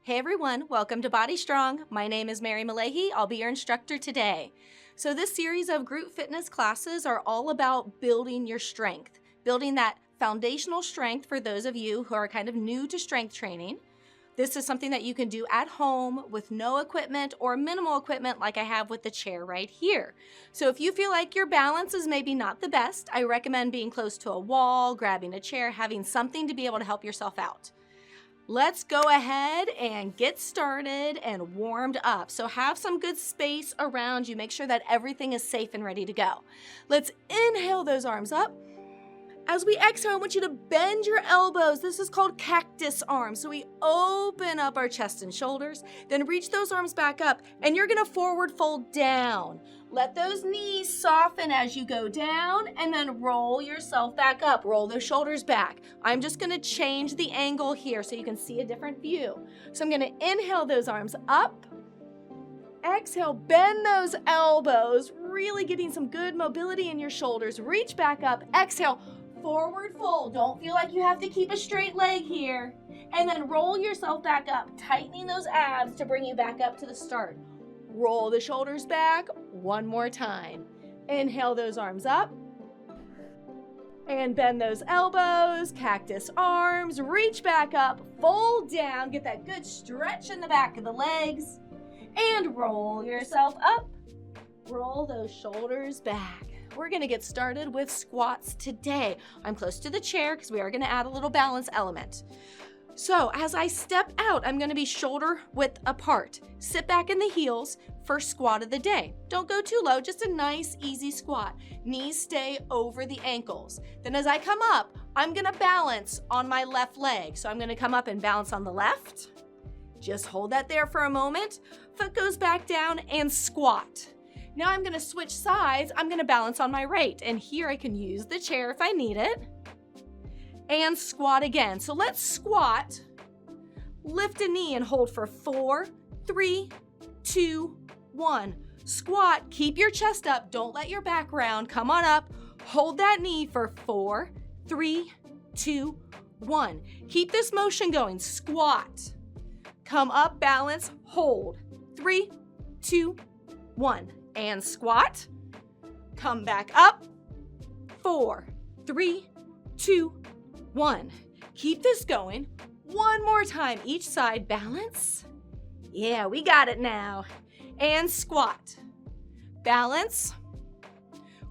Hey everyone, welcome to Body Strong. My name is Mary Malahi. I'll be your instructor today. So this series of group fitness classes are all about building your strength, building that foundational strength for those of you who are kind of new to strength training. This is something that you can do at home with no equipment or minimal equipment like I have with the chair right here. So if you feel like your balance is maybe not the best, I recommend being close to a wall, grabbing a chair, having something to be able to help yourself out. Let's go ahead and get started and warmed up. So have some good space around you. Make sure that everything is safe and ready to go. Let's inhale those arms up. As we exhale, I want you to bend your elbows. This is called cactus arms. So we open up our chest and shoulders, then reach those arms back up, and you're gonna forward fold down. Let those knees soften as you go down, and then roll yourself back up. Roll those shoulders back. I'm just gonna change the angle here so you can see a different view. So I'm gonna inhale those arms up. Exhale, bend those elbows, really getting some good mobility in your shoulders. Reach back up, exhale, forward fold. Don't feel like you have to keep a straight leg here. And then roll yourself back up, tightening those abs to bring you back up to the start. Roll the shoulders back one more time. Inhale those arms up. And bend those elbows, cactus arms, reach back up, fold down, get that good stretch in the back of the legs. And roll yourself up. Roll those shoulders back. We're gonna get started with squats today. I'm close to the chair because we are gonna add a little balance element. So as I step out, I'm gonna be shoulder width apart. Sit back in the heels, first squat of the day. Don't go too low, just a nice, easy squat. Knees stay over the ankles. Then as I come up, I'm gonna balance on my left leg. So I'm gonna come up and balance on the left. Just hold that there for a moment. Foot goes back down and squat. Now I'm gonna switch sides. I'm gonna balance on my right. And here I can use the chair if I need it. And squat again. So let's squat, lift a knee and hold for 4, 3, 2, 1. Squat, keep your chest up. Don't let your back round. Come on up. Hold that knee for 4, 3, 2, 1. Keep this motion going. Squat. Come up, balance, hold. 3, 2, 1. And squat. Come back up. 4, 3, 2, 1. Keep this going. One more time. Each side, balance. Yeah, we got it now. And squat. Balance.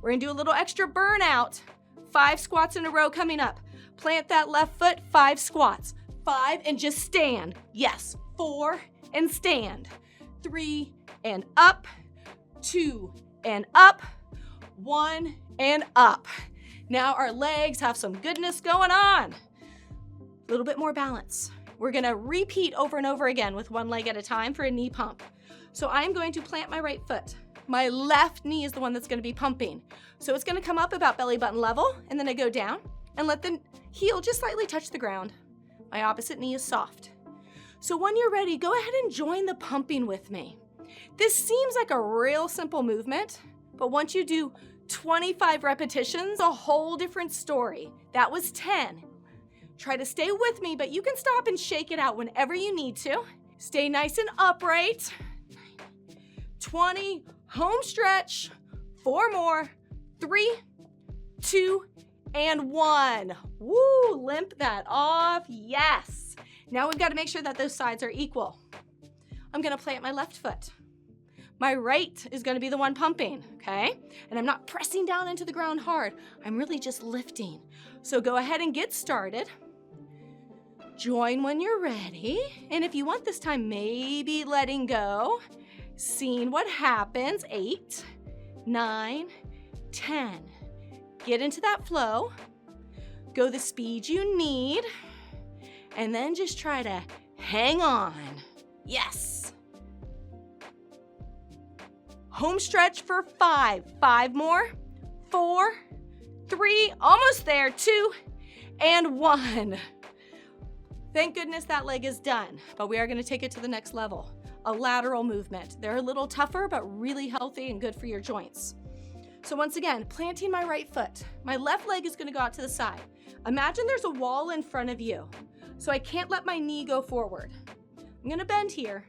We're gonna do a little extra burnout. 5 squats in a row coming up. Plant that left foot, 5 squats. 5 and just stand. Yes, 4 and stand. 3 and up. 2 and up. 1 and up. Now our legs have some goodness going on. A little bit more balance. We're gonna repeat over and over again with one leg at a time for a knee pump. So I'm going to plant my right foot. My left knee is the one that's gonna be pumping. So it's gonna come up about belly button level, and then I go down and let the heel just slightly touch the ground. My opposite knee is soft. So when you're ready, go ahead and join the pumping with me. This seems like a real simple movement, but once you do 25 repetitions, a whole different story. That was 10. Try to stay with me, but you can stop and shake it out whenever you need to. Stay nice and upright. 20, home stretch. 4 more. 3, 2, and 1. Woo, limp that off. Yes. Now we've got to make sure that those sides are equal. I'm gonna plant my left foot. My right is gonna be the one pumping, okay? And I'm not pressing down into the ground hard. I'm really just lifting. So go ahead and get started. Join when you're ready. And if you want this time, maybe letting go. Seeing what happens. 8, 9, 10. Get into that flow. Go the speed you need. And then just try to hang on. Yes. Home stretch for 5. 5 more. 4, 3, almost there. 2, and 1. Thank goodness that leg is done, but we are gonna take it to the next level. A lateral movement. They're a little tougher, but really healthy and good for your joints. So once again, planting my right foot. My left leg is gonna go out to the side. Imagine there's a wall in front of you. So I can't let my knee go forward. I'm gonna bend here,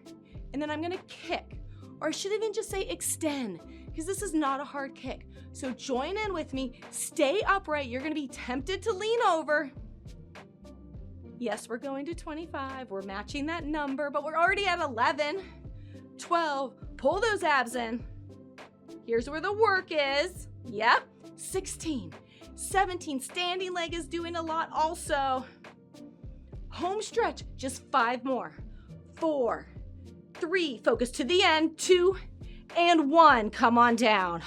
and then I'm gonna kick. Or I should even just say extend, because this is not a hard kick. So join in with me, stay upright. You're gonna be tempted to lean over. Yes, we're going to 25. We're matching that number, but we're already at 11, 12. Pull those abs in. Here's where the work is. Yep, 16, 17. Standing leg is doing a lot also. Home stretch, just 5 more. 4, 3, focus to the end, 2, and 1. Come on down.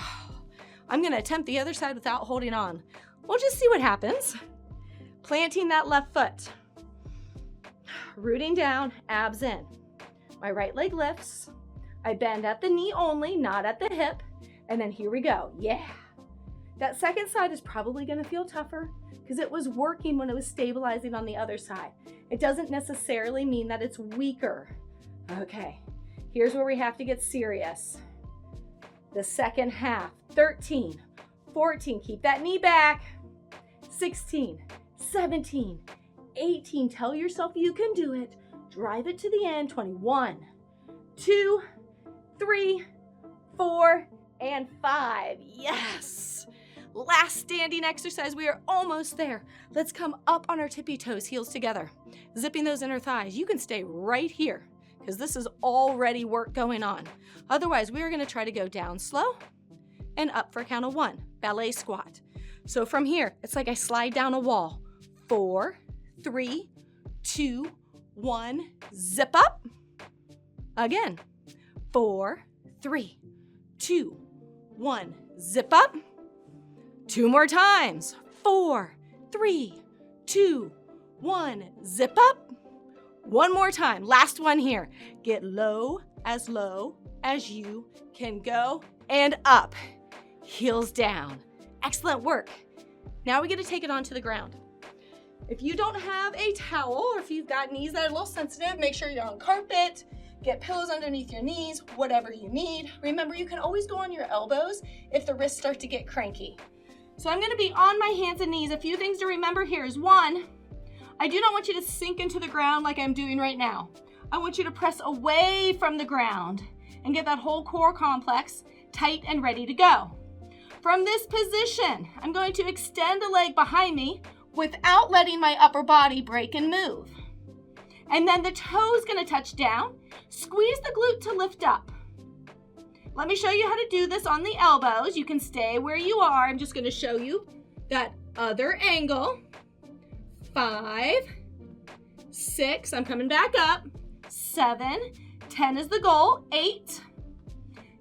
I'm gonna attempt the other side without holding on. We'll just see what happens. Planting that left foot. Rooting down, abs in. My right leg lifts. I bend at the knee only, not at the hip. And then here we go, yeah. That second side is probably gonna feel tougher because it was working when it was stabilizing on the other side. It doesn't necessarily mean that it's weaker. Okay, here's where we have to get serious. The second half, 13, 14, keep that knee back, 16, 17, 18, tell yourself you can do it. Drive it to the end, 21, 2, 3, 4, and 5. Yes! Last standing exercise. We are almost there. Let's come up on our tippy toes, heels together. Zipping those inner thighs. You can stay right here because this is already work going on. Otherwise, we are going to try to go down slow and up for a count of 1. Ballet squat. So from here, it's like I slide down a wall. 4, 3, 2, 1. Zip up. Again. 4, 3, 2, 1. Zip up. 2 more times. 4, 3, 2, 1. Zip up. 1 more time. Last one here. Get low as you can go and up. Heels down. Excellent work. Now we get to take it onto the ground. If you don't have a towel or if you've got knees that are a little sensitive, make sure you're on carpet. Get pillows underneath your knees, whatever you need. Remember, you can always go on your elbows if the wrists start to get cranky. So I'm gonna be on my hands and knees. A few things to remember here is 1, I do not want you to sink into the ground like I'm doing right now. I want you to press away from the ground and get that whole core complex tight and ready to go. From this position, I'm going to extend a leg behind me without letting my upper body break and move. And then the toe's gonna touch down. Squeeze the glute to lift up. Let me show you how to do this on the elbows. You can stay where you are. I'm just gonna show you that other angle. 5, 6, I'm coming back up. 7, 10 is the goal. 8,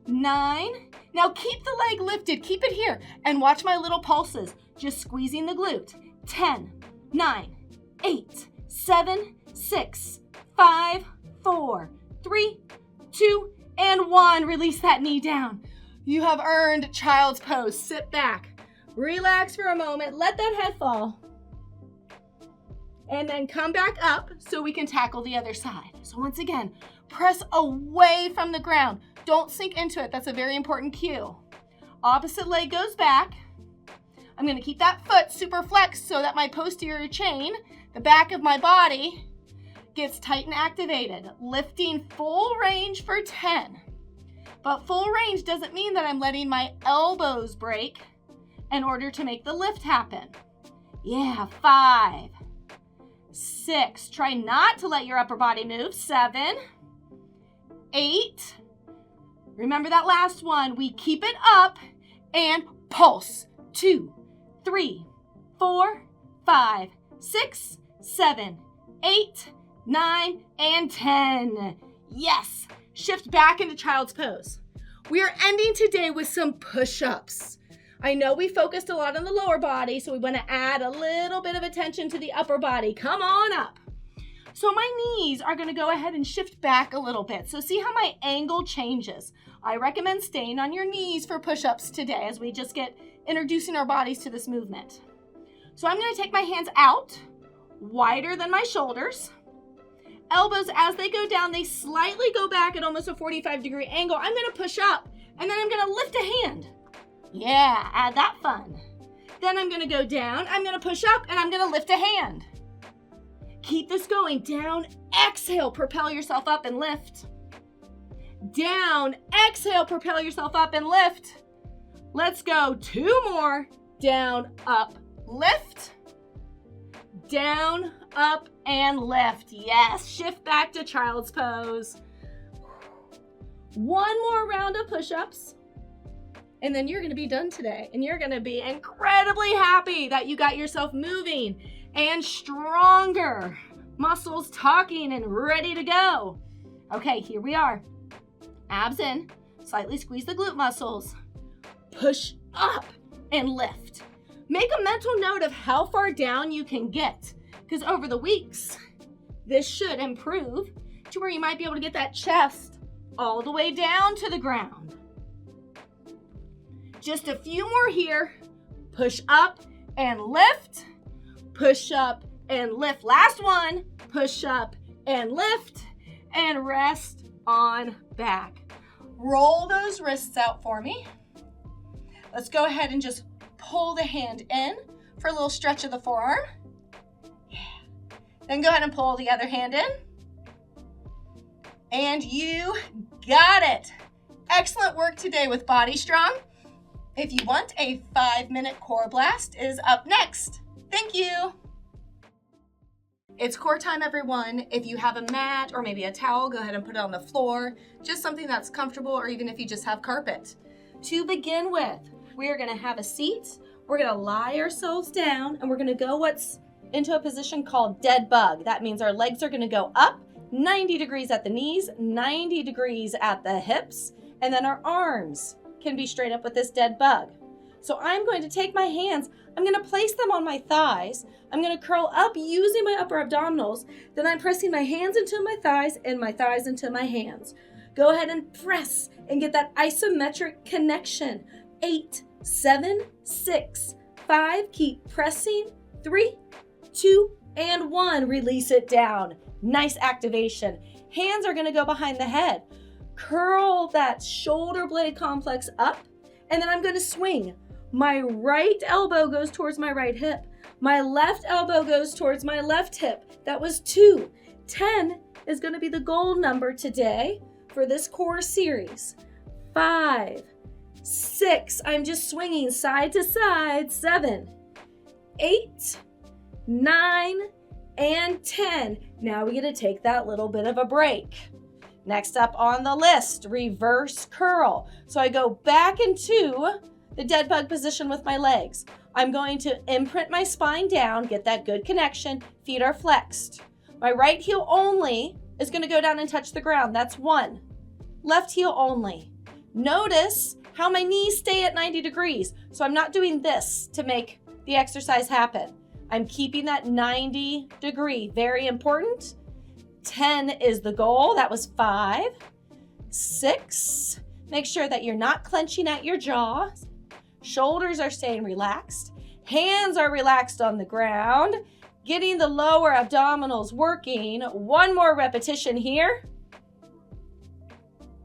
9. Now keep the leg lifted, keep it here, and watch my little pulses, just squeezing the glute. 10, 9, 8, 7, 6, 5, 4, 3, 2, and 1. Release that knee down. You have earned child's pose. Sit back, relax for a moment, let that head fall, and then come back up so we can tackle the other side. So once again, press away from the ground. Don't sink into it. That's a very important cue. Opposite leg goes back. I'm going to keep that foot super flexed so that my posterior chain, the back of my body, gets tight and activated. Lifting full range for 10. But full range doesn't mean that I'm letting my elbows break in order to make the lift happen. Yeah, 5, 6. Try not to let your upper body move. 7, 8. Remember that last one. We keep it up and pulse. 2, 3, 4, 5, 6, 7, 8, 9, and 10. Yes. Shift back into child's pose. We are ending today with some push-ups. I know we focused a lot on the lower body, so we want to add a little bit of attention to the upper body. Come on up. So my knees are going to go ahead and shift back a little bit. So see how my angle changes. I recommend staying on your knees for push-ups today as we just get introducing our bodies to this movement. So I'm going to take my hands out, wider than my shoulders. Elbows, as they go down, they slightly go back at almost a 45-degree angle. I'm going to push up, and then I'm going to lift a hand. Yeah, add that fun. Then I'm going to go down, I'm going to push up, and I'm going to lift a hand. Keep this going, down exhale, propel yourself up and lift. Down, exhale, propel yourself up and lift. Let's go, 2 more. Down, up, lift. Down, up, and lift. Yes, shift back to child's pose. 1 more round of push-ups. And then you're gonna be done today. And you're gonna be incredibly happy that you got yourself moving and stronger. Muscles talking and ready to go. Okay, here we are. Abs in, slightly squeeze the glute muscles. Push up and lift. Make a mental note of how far down you can get, because over the weeks, this should improve to where you might be able to get that chest all the way down to the ground. Just a few more here. Push up and lift. Push up and lift. Last one. Push up and lift. And rest on back. Roll those wrists out for me. Let's go ahead and just pull the hand in for a little stretch of the forearm. Yeah. Then go ahead and pull the other hand in. And you got it. Excellent work today with Body Strong. If you want, a 5-minute core blast is up next. Thank you. It's core time, everyone. If you have a mat or maybe a towel, go ahead and put it on the floor. Just something that's comfortable, or even if you just have carpet. To begin with, we are gonna have a seat. We're gonna lie ourselves down, and we're gonna go into a position called dead bug. That means our legs are gonna go up 90 degrees at the knees, 90 degrees at the hips, and then our arms can be straight up with this dead bug. So I'm going to take my hands, I'm going to place them on my thighs. I'm going to curl up using my upper abdominals. Then I'm pressing my hands into my thighs and my thighs into my hands. Go ahead and press and get that isometric connection. 8, 7, 6, 5. Keep pressing. 3, 2, and 1. Release it down. Nice activation. Hands are going to go behind the head. Curl that shoulder blade complex up, and then I'm going to swing. My right elbow goes towards my right hip. My left elbow goes towards my left hip. That was 2. 10 is going to be the goal number today for this core series. 5, 6, I'm just swinging side to side. 7, 8, 9, and 10. Now we get to take that little bit of a break. Next up on the list, reverse curl. So I go back into the dead bug position with my legs. I'm going to imprint my spine down, get that good connection. Feet are flexed. My right heel only is going to go down and touch the ground. That's 1. Left heel only. Notice how my knees stay at 90 degrees. So I'm not doing this to make the exercise happen. I'm keeping that 90 degree. Very important. 10 is the goal. That was 5. 6. Make sure that you're not clenching at your jaw. Shoulders are staying relaxed. Hands are relaxed on the ground. Getting the lower abdominals working. 1 more repetition here.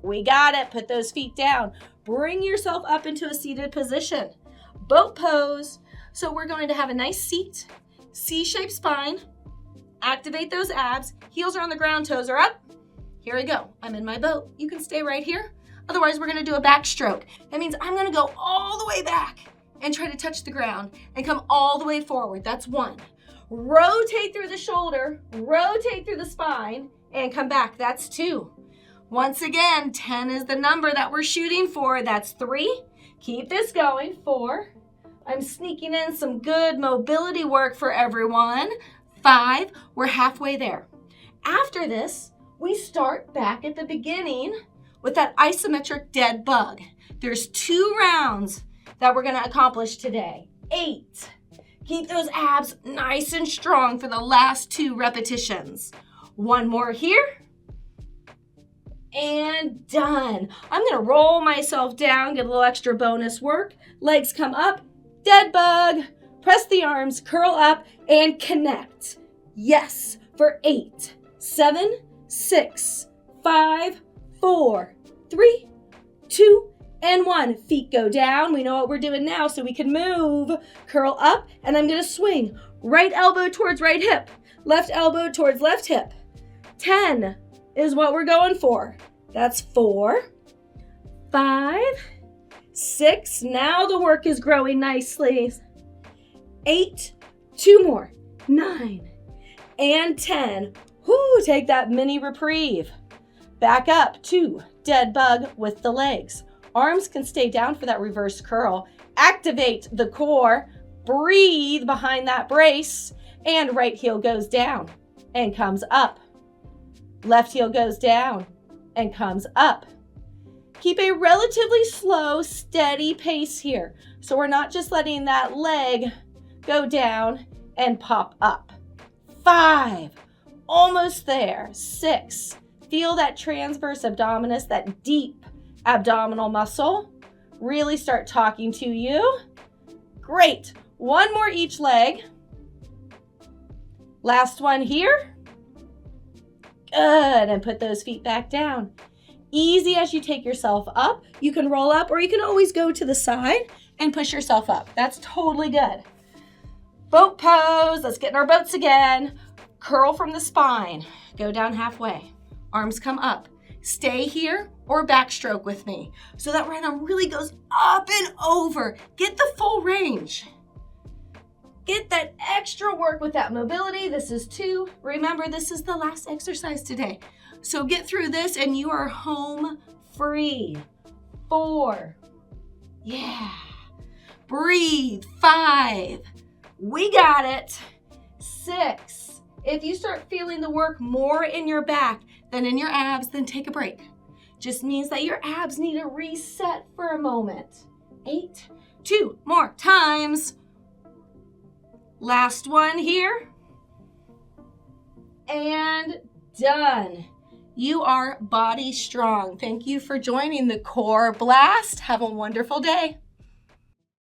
We got it. Put those feet down. Bring yourself up into a seated position. Boat pose. So we're going to have a nice seat. C-shaped spine. Activate those abs. Heels are on the ground, toes are up. Here we go. I'm in my boat. You can stay right here. Otherwise, we're gonna do a backstroke. That means I'm gonna go all the way back and try to touch the ground and come all the way forward. That's 1. Rotate through the shoulder, rotate through the spine, and come back. That's 2. Once again, 10 is the number that we're shooting for. That's 3. Keep this going. 4. I'm sneaking in some good mobility work for everyone. 5, we're halfway there. After this, we start back at the beginning with that isometric dead bug. There's 2 rounds that we're gonna accomplish today. 8. Keep those abs nice and strong for the last 2 repetitions. 1 more here. And done. I'm gonna roll myself down, get a little extra bonus work. Legs come up, dead bug. Press the arms, curl up, and connect. Yes, for 8, 7, 6, 5, 4, 3, 2, and 1. Feet go down. We know what we're doing now, so we can move. Curl up, and I'm gonna swing. Right elbow towards right hip. Left elbow towards left hip. 10 is what we're going for. That's 4, 5, 6. Now the work is growing nicely. 8, 2 more, 9, and 10. Whoo, take that mini reprieve. Back up to dead bug with the legs. Arms can stay down for that reverse curl. Activate the core. Breathe behind that brace. And right heel goes down and comes up. Left heel goes down and comes up. Keep a relatively slow, steady pace here. So we're not just letting that leg go down and pop up. 5, almost there. 6, feel that transverse abdominis, that deep abdominal muscle. Really start talking to you. Great. 1 more each leg. Last one here. Good, and put those feet back down. Easy as you take yourself up. You can roll up or you can always go to the side and push yourself up. That's totally good. Boat pose, let's get in our boats again. Curl from the spine, go down halfway. Arms come up. Stay here or backstroke with me. So that right arm really goes up and over. Get the full range. Get that extra work with that mobility. This is 2. Remember, this is the last exercise today. So get through this and you are home free. 4. Yeah. Breathe. 5. We got it. 6. If you start feeling the work more in your back than in your abs, then take a break. Just means that your abs need a reset for a moment. 8. 2 more times. Last one here. And done. You are body strong. Thank you for joining the Core Blast. Have a wonderful day.